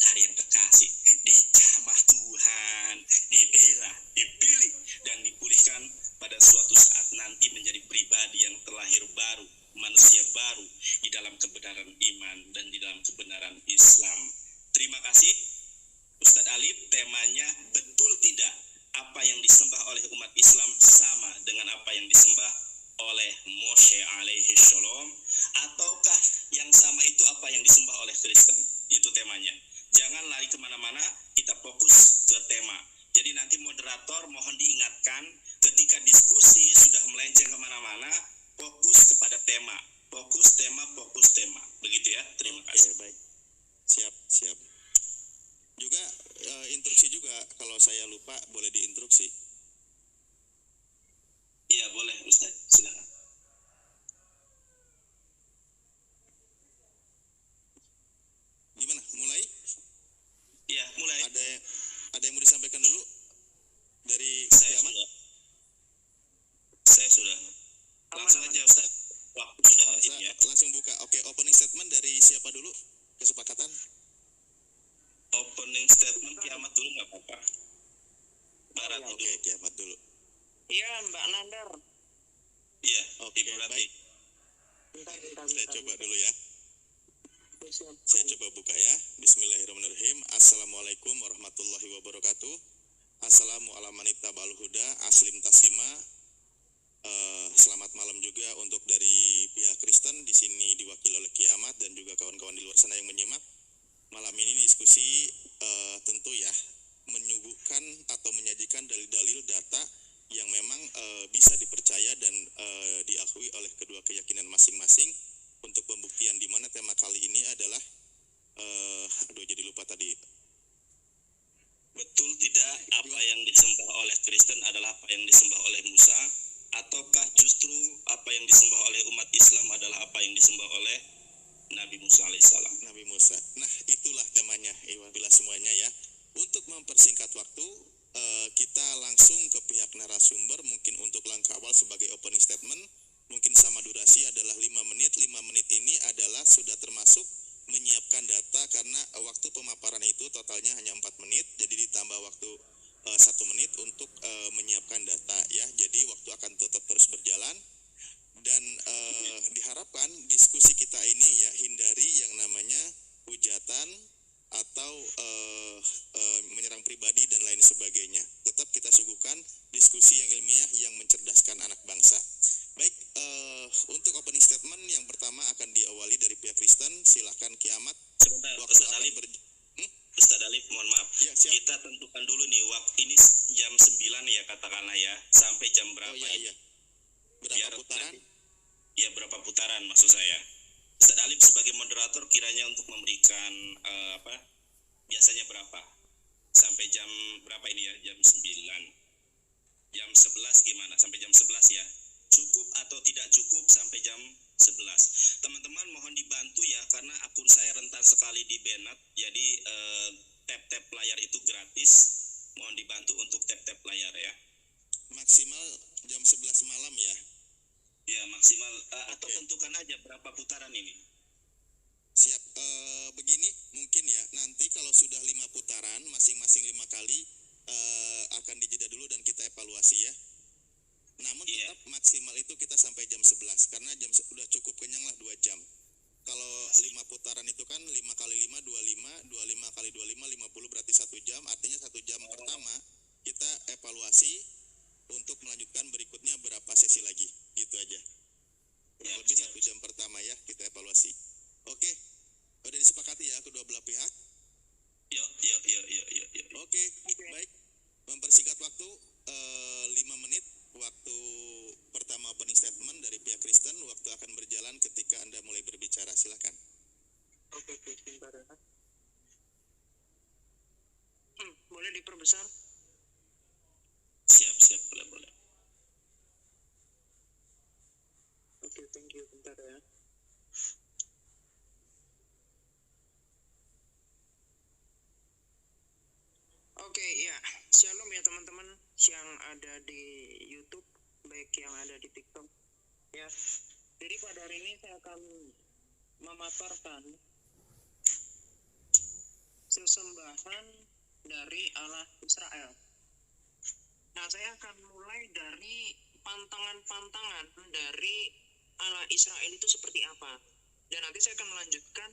saudara yang terkasih, dijamah Tuhan, dibela, dipilih, dan dipulihkan pada suatu saat nanti menjadi pribadi yang terlahir baru, manusia baru di dalam kebenaran iman dan di dalam kebenaran Islam. Terima kasih Ustadz Alif. Temanya betul tidak apa yang disembah oleh umat Islam sama dengan apa yang disembah oleh Moshe alaihi shalom, ataukah yang sama itu apa yang disembah oleh Kristen? Itu temanya. Jangan lari kemana-mana, kita fokus ke tema. Jadi nanti moderator mohon diingatkan ketika diskusi sudah melenceng kemana-mana, fokus kepada tema. Fokus tema, fokus tema. Begitu ya, terima kasih. Baik. Siap. Juga instruksi juga, kalau saya lupa boleh diinstruksi. Iya boleh Ustaz, silakan. Gimana? Mulai? Iya mulai. Ada yang mau disampaikan dulu dari Saya Ahmad? Saya sudah. Langsung aja Ustaz. Waktu sudah ini ya. Langsung buka. Oke, opening statement dari siapa dulu? Kesepakatan? Opening statement Kiamat dulu nggak apa-apa. Barat dulu. Oke, Kiamat dulu. Iya, Mbak Nandar. Iya, Oke, Ibu Rati. baik. Saya coba dulu ya. Saya coba buka ya. Bismillahirrahmanirrahim. Assalamualaikum warahmatullahi wabarakatuh. Assalamualaikum warahmatullahi huda aslim taslima. Selamat malam juga untuk dari pihak Kristen. Di sini diwakili oleh Kiamat dan juga kawan-kawan di luar sana yang menyimak. Malam ini diskusi tentu ya menyuguhkan atau menyajikan dalil-dalil data yang memang bisa dipercaya dan diakui oleh kedua keyakinan masing-masing untuk pembuktian, di mana tema kali ini adalah jadi lupa tadi. Betul tidak apa yang disembah oleh Kristen adalah apa yang disembah oleh Musa, ataukah justru apa yang disembah oleh umat Islam adalah apa yang disembah oleh Nabi Musa alaihissalam? Nabi Musa. Nah, itulah temanya, bila semuanya ya. Untuk mempersingkat waktu, kita langsung ke pihak narasumber. Mungkin untuk langkah awal sebagai opening statement, mungkin sama durasi adalah 5 menit. 5 menit ini adalah sudah termasuk menyiapkan data, karena waktu pemaparan itu totalnya hanya 4 menit. Jadi ditambah waktu 1 menit untuk menyiapkan data ya. Jadi waktu akan tetap terus berjalan. Dan diharapkan diskusi kita ini ya hindari yang namanya hujatan atau menyerang pribadi dan lain sebagainya. Tetap kita suguhkan diskusi yang ilmiah yang mencerdaskan anak bangsa. Baik, untuk opening statement yang pertama akan diawali dari pihak Kristen. Silakan Kiamat. Sebentar, Waktu Ustadz Alif, mohon maaf. Ya, siap. Kita tentukan dulu nih waktu ini jam 9 ya katakanlah ya, sampai jam berapa ini? Iya. Berapa putaran? Ya berapa putaran maksud saya. Ustadz Alif sebagai moderator kiranya untuk memberikan biasanya berapa? Sampai jam berapa ini ya? Jam 9. Jam 11 gimana? Sampai jam 11 ya. Cukup atau tidak cukup sampai jam 11. Teman-teman mohon dibantu ya, karena akun saya rentan sekali di banned. Jadi tap-tap layar itu gratis. Mohon dibantu untuk tap-tap layar ya. Maksimal jam 11 malam ya. Ya maksimal atau tentukan aja berapa putaran ini. Siap. Begini mungkin ya, nanti kalau sudah 5 putaran masing-masing 5 kali akan dijeda dulu dan kita evaluasi ya. Namun tetap maksimal itu kita sampai jam 11, karena udah cukup kenyang lah 2 jam. Kalau 5 putaran itu kan 5 kali 5 25, 25 kali 25 50 berarti 1 jam. Artinya 1 jam pertama kita evaluasi untuk melanjutkan berikutnya berapa sesi lagi, gitu aja. Kurang lebih 1 jam pertama ya kita evaluasi. Oke, udah disepakati ya kedua belah pihak? Yuk. Oke, baik. Mempersingkat waktu 5 menit. Waktu pertama opening statement dari pihak Kristen, waktu akan berjalan ketika Anda mulai berbicara. Silakan. Oke, sebentar ya. Boleh diperbesar? Siap, boleh. Oke, thank you. Bentar ya. Oke, ya. Shalom ya teman-teman yang ada di YouTube, baik yang ada di TikTok. Ya. Jadi pada hari ini saya akan memaparkan penyembahan dari Allah Israel. Nah, saya akan mulai dari pantangan-pantangan dari Allah Israel itu seperti apa. Dan nanti saya akan melanjutkan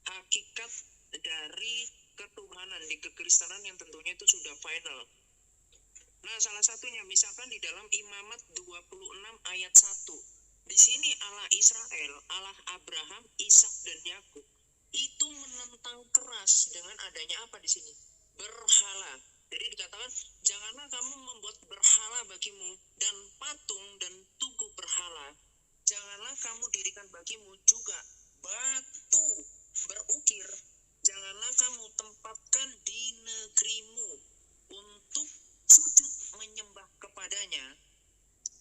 hakikat dari ketuhanan di kekristenan yang tentunya itu sudah final. Nah, salah satunya misalkan di dalam Imamat 26 ayat 1. Di sini Allah Israel, Allah Abraham, Ishak dan Yakub itu menentang keras dengan adanya apa di sini? Berhala. Jadi dikatakan, janganlah kamu membuat berhala bagimu dan patung dan tugu berhala. Janganlah kamu dirikan bagimu juga batu berukir. Janganlah kamu tempatkan di negerimu untuk sujud menyembah kepadanya.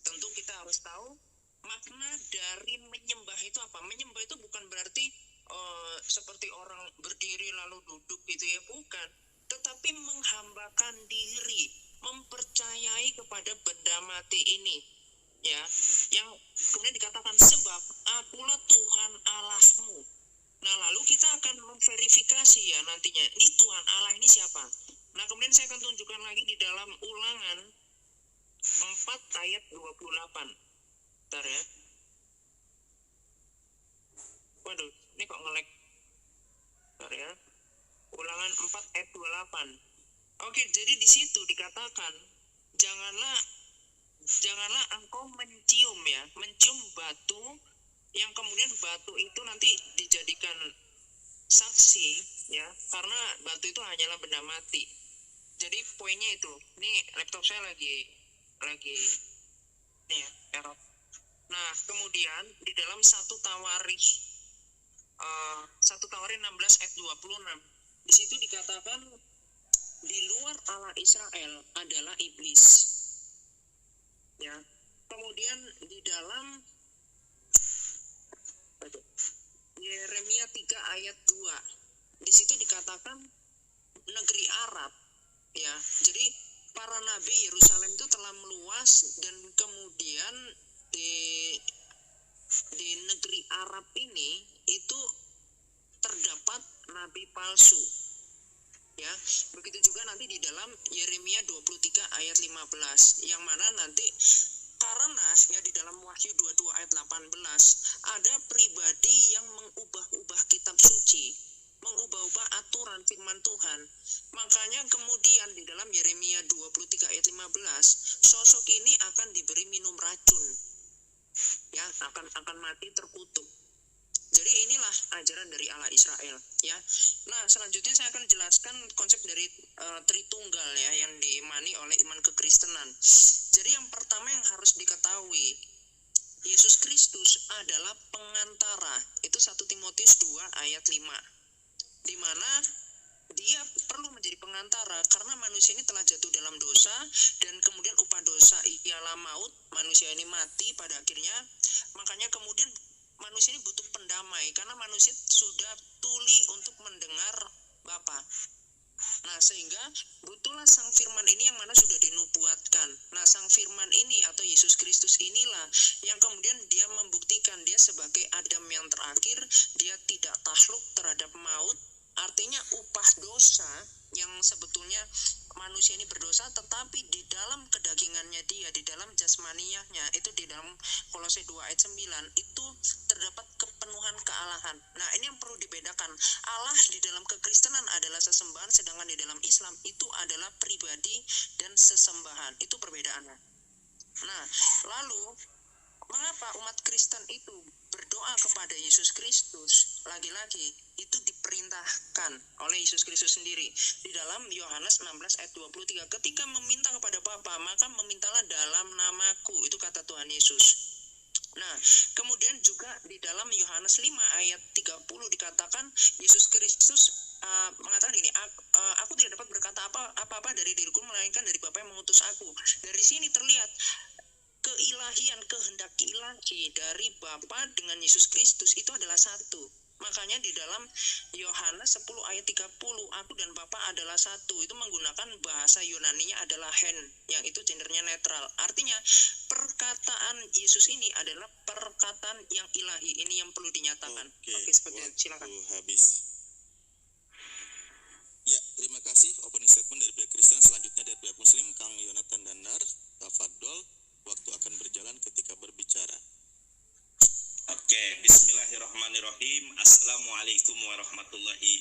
Tentu kita harus tahu makna dari menyembah itu apa. Menyembah itu bukan berarti seperti orang berdiri lalu duduk gitu ya, bukan. Tetapi menghambakan diri, mempercayai kepada benda mati ini, ya, yang kemudian dikatakan sebab akulah Tuhan Allahmu. Nah, lalu kita akan memverifikasi ya nantinya, ini Tuhan Allah ini siapa. Nah, kemudian saya akan tunjukkan lagi di dalam Ulangan 4 ayat 28. Bentar ya. Waduh, ini kok nge-lag. Bentar ya. Ulangan 4 ayat 28. Oke, jadi di situ dikatakan janganlah engkau mencium ya, mencium batu yang kemudian batu itu nanti dijadikan saksi ya, karena batu itu hanyalah benda mati. Jadi poinnya itu, ini laptop saya lagi nih ya, error. Nah, kemudian di dalam 1 Tawarikh 16 ayat 26, di situ dikatakan di luar Allah Israel adalah iblis. Ya. Kemudian di dalam Yeremia 3 ayat 2, di situ dikatakan negeri Arab. Ya, jadi para nabi Yerusalem itu telah meluas dan kemudian di negeri Arab ini itu terdapat nabi palsu. Ya, begitu juga nanti di dalam Yeremia 23 ayat 15, yang mana nanti karena ya di dalam Wahyu 22 ayat 18 ada pribadi yang mengubah-ubah kitab suci, mengubah-ubah aturan firman Tuhan. Makanya kemudian di dalam Yeremia 23 ayat 15, sosok ini akan diberi minum racun. Ya, akan mati terkutuk. Jadi inilah ajaran dari Allah Israel ya. Nah, selanjutnya saya akan jelaskan konsep dari Tritunggal ya, yang diimani oleh iman kekristenan. Jadi yang pertama yang harus diketahui, Yesus Kristus adalah pengantara. Itu 1 Timotius 2 ayat 5. Di mana dia perlu menjadi pengantara karena manusia ini telah jatuh dalam dosa, dan kemudian upah dosa ialah maut. Manusia ini mati pada akhirnya. Makanya kemudian manusia ini butuh pendamai karena manusia sudah tuli untuk mendengar Bapa. Nah, sehingga butuhlah sang firman ini yang mana sudah dinubuatkan. Nah, sang firman ini atau Yesus Kristus inilah yang kemudian dia membuktikan dia sebagai Adam yang terakhir. Dia tidak takluk terhadap maut. Artinya upah dosa yang sebetulnya manusia ini berdosa, tetapi di dalam kedagingannya dia, di dalam jasmaniahnya, itu di dalam Kolose 2 ayat 9, itu terdapat kepenuhan kealahan. Nah, ini yang perlu dibedakan. Allah di dalam kekristenan adalah sesembahan, sedangkan di dalam Islam itu adalah pribadi dan sesembahan. Itu perbedaannya. Nah, lalu mengapa umat Kristen itu berdoa kepada Yesus Kristus? Lagi-lagi itu diperintahkan oleh Yesus Kristus sendiri di dalam Yohanes 16 ayat 23. Ketika meminta kepada Bapa, maka memintalah dalam namaku. Itu kata Tuhan Yesus. Nah, kemudian juga di dalam Yohanes 5 ayat 30 dikatakan Yesus Kristus mengatakan gini, aku tidak dapat berkata apa-apa dari diriku melainkan dari Bapa yang mengutus aku. Dari sini terlihat keilahian, kehendak ilahi dari Bapa dengan Yesus Kristus itu adalah satu. Makanya di dalam Yohanes 10 ayat 30, aku dan Bapa adalah satu. Itu menggunakan bahasa Yunaninya adalah hen, yang itu gendernya netral. Artinya perkataan Yesus ini adalah perkataan yang ilahi. Ini yang perlu dinyatakan. Oke, seperti itu. Silakan. Habis. Ya, terima kasih. Bismillahirrahmanirrahim. Assalamualaikum warahmatullahi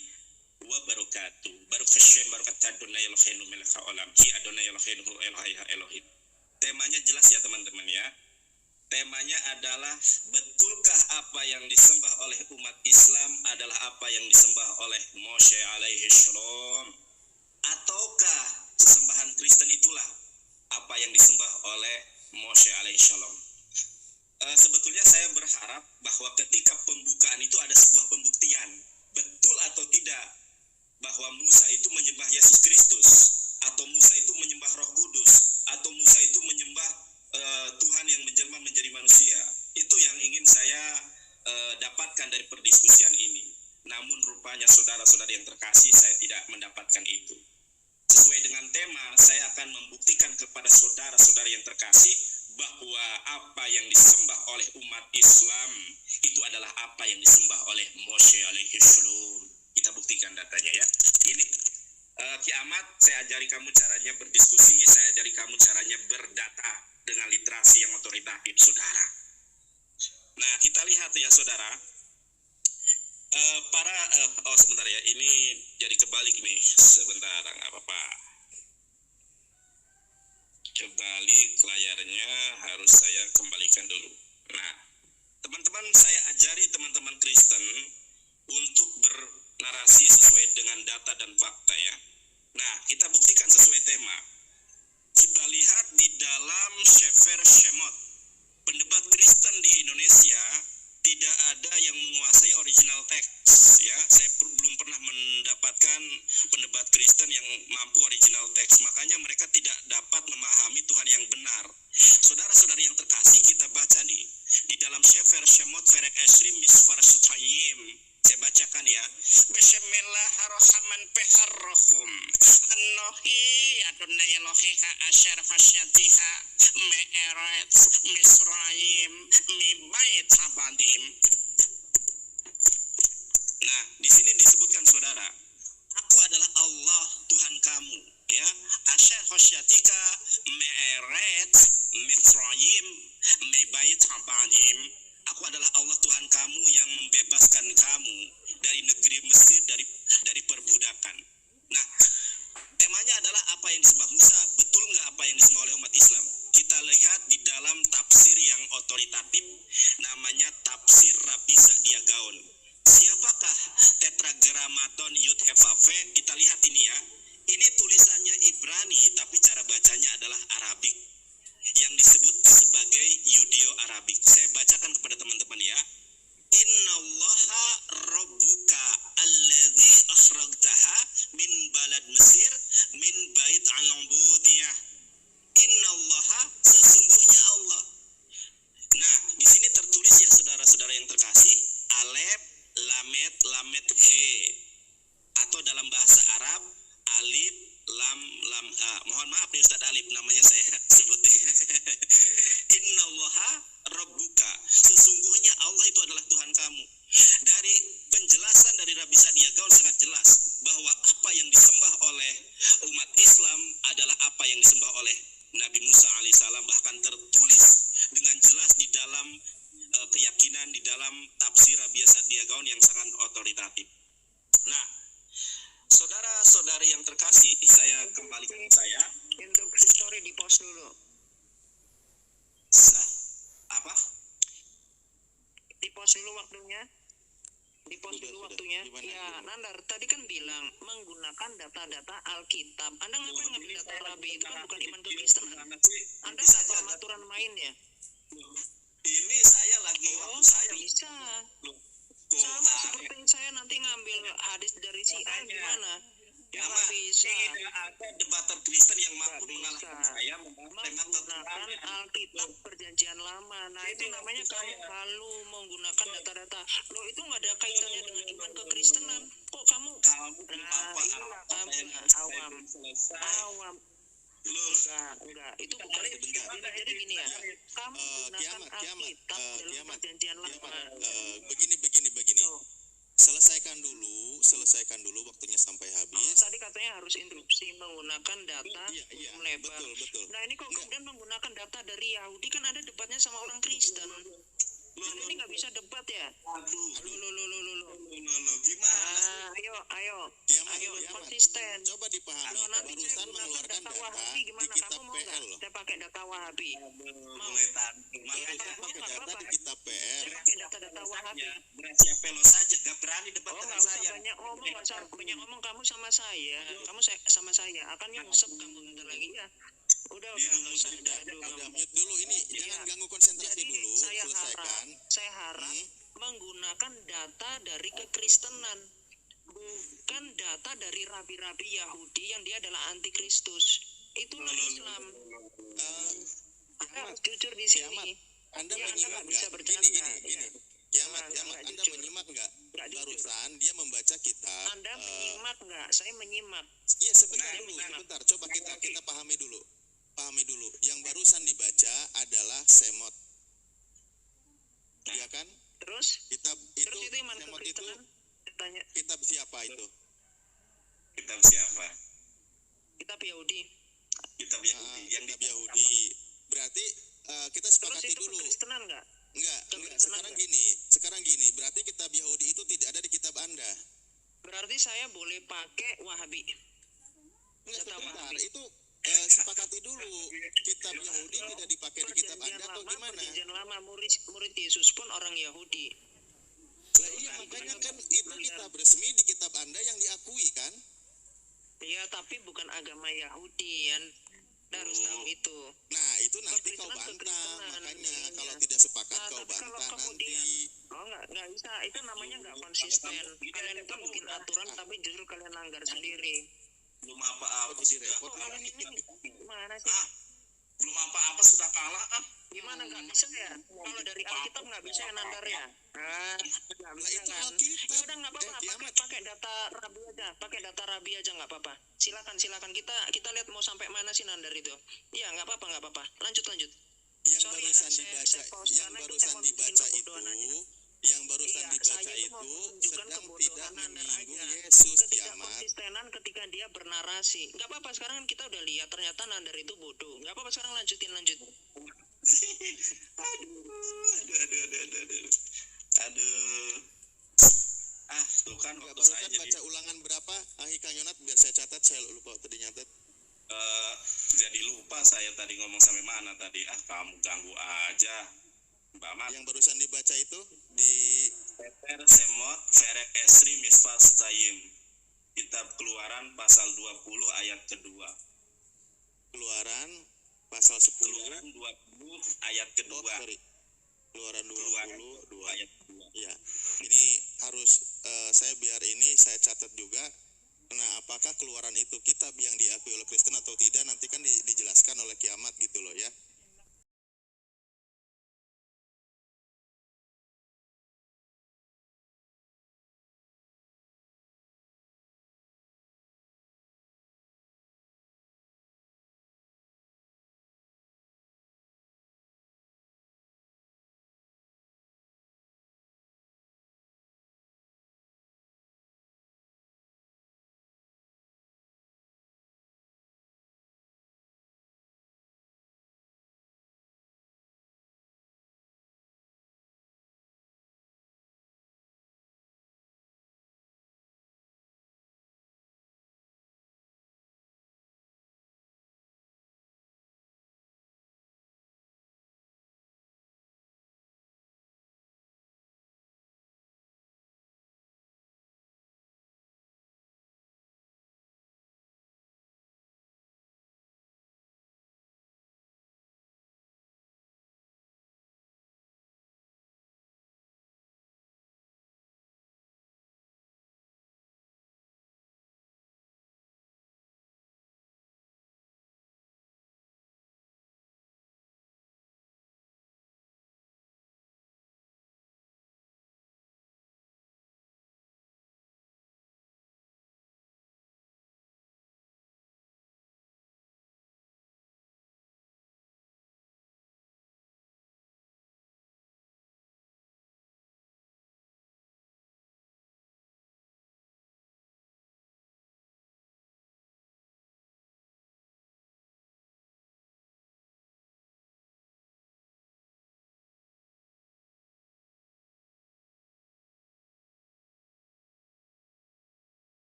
wabarakatuh. Barukat Syekh barukat Adonai Eloheinu melech haolam. Hi Adonai Eloheinu Elohaiha Elohim. Temanya jelas ya teman-teman ya. Temanya adalah betulkah apa yang disembah oleh umat Islam adalah apa yang disembah oleh Moshe alaihi salam, ataukah sesembahan Kristen itulah apa yang disembah oleh Moshe alaihi salam. Sebetulnya saya berharap bahwa ketika pembukaan itu ada sebuah pembuktian betul atau tidak bahwa Musa itu menyembah Yesus Kristus, atau Musa itu menyembah Roh Kudus, atau Musa itu menyembah Tuhan yang menjelma menjadi manusia. Itu yang ingin saya dapatkan dari perdiskusian ini. Namun rupanya saudara-saudara yang terkasih, saya tidak mendapatkan itu. Sesuai dengan tema, saya akan membuktikan kepada saudara-saudara yang terkasih bahwa apa yang disembah oleh umat Islam itu adalah apa yang disembah oleh Moshe alaihi salam. Kita buktikan datanya ya. Ini kiamat, saya ajari kamu caranya berdiskusi, saya ajari kamu caranya berdata dengan literasi yang otoritatif, saudara. Nah, kita lihat ya, saudara. Sebentar ya, ini jadi kebalik nih. Sebentar, nggak apa-apa. Kebalik layarnya, harus saya kembalikan dulu. Nah, teman-teman, saya ajari teman-teman Kristen untuk bernarasi sesuai dengan data dan fakta ya. Nah, kita buktikan sesuai tema. Kita lihat di dalam Sefer Shemot, pendebat Kristen di Indonesia tidak ada yang menguasai original text ya. Saya belum pernah mendapatkan pendebat Kristen yang mampu original text, makanya mereka tidak dapat memahami Tuhan yang benar. Saudara-saudari yang terkasih, kita baca nih di dalam Sefer Shemot Perek Esrim Misfar Sutayim. Saya bacakan ya. Bismillahirrahmanirrahim. Anohi Adonai Eloheha asyar hasyatiha me'eret Misraim mibait sabadim. Nah, di sini disebutkan saudara, aku adalah Allah Tuhan kamu ya. Asyar hasyatika me'eret Misraim mibait sabadim. Aku adalah Allah Tuhan kamu yang membebaskan kamu dari negeri Mesir, dari perbudakan. Nah, temanya adalah apa yang disembah Musa, betul nggak apa yang disembah oleh umat Islam? Kita lihat di dalam tafsir yang otoritatif, namanya tafsir Rabbi Sa'dia Gaon. Siapakah Tetragrammaton Yud He Vav He? Kita lihat ini ya. Ini tulisannya Ibrani, tapi cara bacanya adalah Arabik, yang disebut sebagai Yudeo-Arabik. Saya bacakan kepada teman-teman ya. Innallaha rabbuka alladzi akhrajtaha min balad Mesir min bait al-ubudiyah. Innallaha, sesungguhnya Allah. Nah, di sini tertulis ya saudara-saudara yang terkasih, alef lamet lamet he, atau dalam bahasa Arab alif lam lam ha. Mohon maaf nih Ustaz Alif, namanya saya sebut. Innallaha rabbuka, sesungguhnya Allah itu adalah Tuhan kamu. Dari penjelasan dari Rabbi Sa'dia Gaon sangat jelas bahwa apa yang disembah oleh umat Islam adalah apa yang disembah oleh Nabi Musa alaihissalam, bahkan tertulis dengan jelas di dalam keyakinan, di dalam tafsir Rabbi Sa'dia Gaon yang sangat otoritatif. Nah, saudara-saudari yang terkasih, saya kembalikan saya. Sorry, di pause dulu. Apa? Di pause dulu waktunya. Di pause dulu waktunya. Gimana, Ya, Nandar tadi kan bilang menggunakan data-data Alkitab. Anda ngapain ngambil data Rabi? Itu kan bukan iman kekristenan. Anda nggak tahu aturan mainnya. Ini saya lagi waktu saya bisa. Sama seperti saya nanti ngambil hadis dari si A gimana? Ya, Nggak bisa. tidak ada debater Kristen yang mampu mengalahkan saya Menggunakan Alkitab Perjanjian Lama. Nah, itu namanya kamu halu menggunakan data-data. Loh, itu nggak ada kaitannya dengan iman kekristenan. Kok kamu? Awam. Enggak. Itu bukan. Jadi gini ya. Kamu gunakan Alkitab dalam Perjanjian Lama. Begini. Selesaikan dulu waktunya sampai habis. Tadi katanya harus interupsi menggunakan data Betul. Nah, ini kok kemudian menggunakan data dari Yahudi, kan ada debatnya sama orang Kristen. Ini nggak bisa debat ya? Aduh, Lu. gimana? Ayo, Kiamat, konsisten. coba dipahami, Kalau nanti saya barusan gunakan mengeluarkan data data Wahabi di gimana? kitab Kamu mau nggak? PL loh. Saya pakai data Wahabi. Mulai tadi. Iya, Barusan kamu pakai nggak data apa-apa. di kitab PL. Saya pakai data-data Wahabi. Berhasil pelo saja, gak berani debat Oh, dengan nggak usah saya. banyak ngomong, nggak usah banyak ngomong. Kamu sama saya, sama saya akan nyungsep kamu bentar lagi ya. Udah, nggak usah dadu Udah kamu. mute dulu ini, Iya. jangan ganggu konsentrasi Jadi dulu, saya selesaikan. harap menggunakan data dari kekristenan, bukan data dari rabi-rabi Yahudi yang dia adalah antikristus. Itulah Islam. Anda harus jujur di sini. Kiamat, Anda Ya, Anda menyimak nggak bisa nggak? bercanda. Gini. Ya. Kiamat, Nggak Anda jujur. menyimak nggak? Nggak jujur. Barusan dia membaca kitab. Anda menyimak nggak? Saya menyimak. Iya, sebentar Nah, dulu, nah. sebentar. Coba kita pahami dulu. Yang barusan dibaca adalah Semot. Iya kan? Terus Kitab terus itu iman Semot itu kekristenan. Tanya kitab siapa itu? Kitab siapa? kitab Yahudi. Kitab Yahudi. Yang Kitab di Yahudi. Berarti kita Terus sepakati itu dulu. kekristenan nggak? Enggak. kekristenan Sekarang gini. Berarti kitab Yahudi itu tidak ada di kitab Anda. Berarti saya boleh pakai Wahabi. Enggak, Data sebentar. Wahabi. Itu sepakati dulu. Kitab Yahudi tidak dipakai di kitab Anda atau gimana? Perjanjian lama murid Yesus pun orang Yahudi. Lah iya, makanya kan itu kitab resmi di kitab Anda yang diakui kan? Ya, tapi bukan agama Yahudi. Anda harus tahu itu. Nah, itu nanti kau Kekristenan, bantah. Makanya iya. kalau tidak sepakat Nah, kau tapi kalau bantah kemudian, nanti. nggak bisa. Itu namanya nggak konsisten. Kalian itu bikin aturan, tapi justru kalian langgar sendiri. belum apa-apa Jadi sudah repot. kalah. Gimana sih? Belum apa-apa sudah kalah. Gimana nggak bisa ya? Kalau dari Alkitab nggak bisa ya nandar ya? Nggak Lah bisa itu kan? Alkitab. Ya udah nggak apa-apa. Kiamat. Pakai data Rabi aja. Pakai data Rabi aja nggak apa-apa. Silakan. Kita lihat mau sampai mana sih nandar itu. Iya nggak apa-apa. Lanjut. Yang Sorry, barusan saya dibaca, pause yang karena itu barusan saya mau bikin dibaca itu, kebodohan aja. yang barusan Iya, dibaca saya mau itu menunjukkan sedang kebodohan tidak Anda menyinggung aja. Yesus Kiamat. Ketidakkonsistenan ketika dia bernarasi. Nggak apa-apa, sekarang kan kita udah lihat ternyata nandar itu bodoh. Nggak apa-apa, sekarang lanjut. Aduh. Tuh kan Enggak, waktu saya barusan jadi baca ulangan berapa? Kang Yonat biar saya catat, saya lupa tadi nyatet. jadi lupa saya tadi ngomong sampai mana tadi. Kamu ganggu aja. Mbak Mat. Yang barusan dibaca itu di Peter Semot Ferek Esri Misfal Stayim. Kitab Keluaran pasal 20 ayat kedua. Keluaran pasal 10. Keluaran 20 ayat Oh, kedua. sorry. Keluaran Keluaran 22. ayat kedua. Ya, ini harus saya biar ini saya catat juga. Nah, apakah keluaran itu kitab yang diakui oleh Kristen atau tidak? Nanti kan dijelaskan oleh Kiamat gitu loh ya.